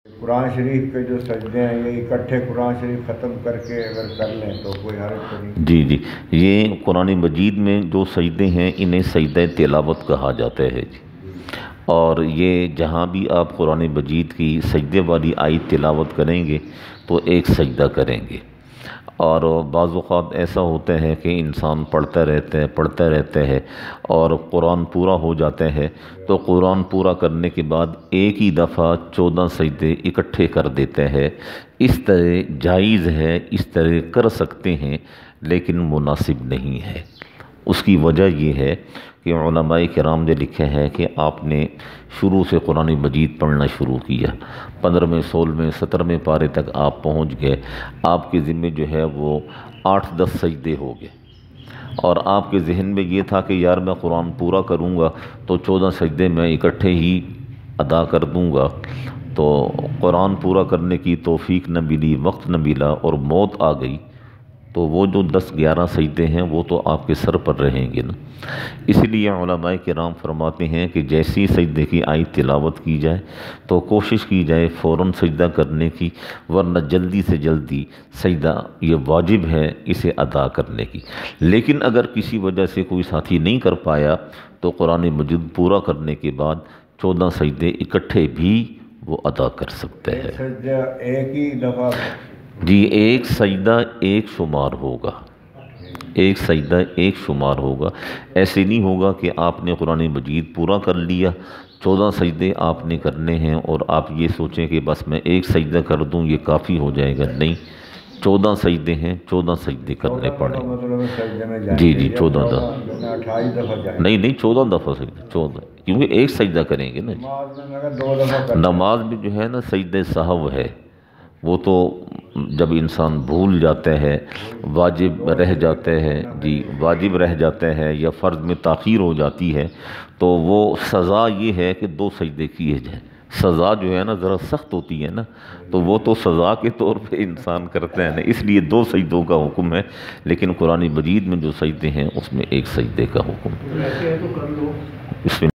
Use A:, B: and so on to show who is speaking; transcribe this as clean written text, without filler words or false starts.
A: قرآن شریف کے جو سجدے ہیں یہ اکٹھے قرآن شریف ختم کر کے اگر کر لیں تو کوئی حرج تو نہیں؟
B: جی جی، یہ قرآن مجید میں جو سجدے ہیں انہیں سجدہ تلاوت کہا جاتا ہے جی۔ اور یہ جہاں بھی آپ قرآن مجید کی سجدے والی آیت تلاوت کریں گے تو ایک سجدہ کریں گے۔ اور بعض اوقات ایسا ہوتا ہے کہ انسان پڑھتا رہتا ہے اور قرآن پورا ہو جاتا ہے تو قرآن پورا کرنے کے بعد ایک ہی دفعہ 14 سجدے اکٹھے کر دیتا ہے۔ اس طرح جائز ہے، اس طرح کر سکتے ہیں، لیکن مناسب نہیں ہے۔ اس کی وجہ یہ ہے کہ علماء کرام نے لکھا ہے کہ آپ نے شروع سے قرآن مجید پڑھنا شروع کیا، 15ویں 16ویں 17ویں پارے تک آپ پہنچ گئے، آپ کے ذمہ جو ہے وہ 8-10 سجدے ہو گئے، اور آپ کے ذہن میں یہ تھا کہ یار میں قرآن پورا کروں گا تو 14 سجدے میں اکٹھے ہی ادا کر دوں گا، تو قرآن پورا کرنے کی توفیق نہ ملی، وقت نہ ملا اور موت آ گئی، تو وہ جو 10-11 سجدے ہیں وہ تو آپ کے سر پر رہیں گے نا۔ اس لیے علماء کرام فرماتے ہیں کہ جیسی سجدے کی آیت تلاوت کی جائے تو کوشش کی جائے فوراً سجدہ کرنے کی، ورنہ جلدی سے جلدی سجدہ یہ واجب ہے اسے ادا کرنے کی۔ لیکن اگر کسی وجہ سے کوئی ساتھی نہیں کر پایا تو قرآن مجید پورا کرنے کے بعد 14 سجدے اکٹھے بھی وہ ادا کر سکتے ہیں۔
A: سجدہ ایک ہی دفعہ؟
B: جی، ایک سجدہ ایک شمار ہوگا، ایک سجدہ ایک شمار ہوگا۔ ایسے نہیں ہوگا کہ آپ نے قرآن مجید پورا کر لیا، 14 سجدے آپ نے کرنے ہیں اور آپ یہ سوچیں کہ بس میں ایک سجدہ کر دوں یہ کافی ہو جائے گا، نہیں، 14 سجدے ہیں، 14 سجدے کرنے پڑیں گے۔ جی جی، 14 دفعہ نہیں 14 دفعہ سجدہ، 14، کیونکہ ایک سجدہ کریں گے نا۔ نماز میں جو ہے نا سجدہ سہو ہے، وہ تو جب انسان بھول جاتا ہے، واجب رہ جاتا ہے، جی واجب رہ جاتا ہے یا فرض میں تاخیر ہو جاتی ہے تو وہ سزا یہ ہے کہ 2 سجدے کیے جائیں۔ سزا جو ہے نا ذرا سخت ہوتی ہے نا، تو وہ تو سزا کے طور پہ انسان کرتا ہے نا، اس لیے 2 سجدوں کا حکم ہے، لیکن قرآن مجید میں جو سجدے ہیں اس میں ایک سجدے کا حکم ہے۔ اس میں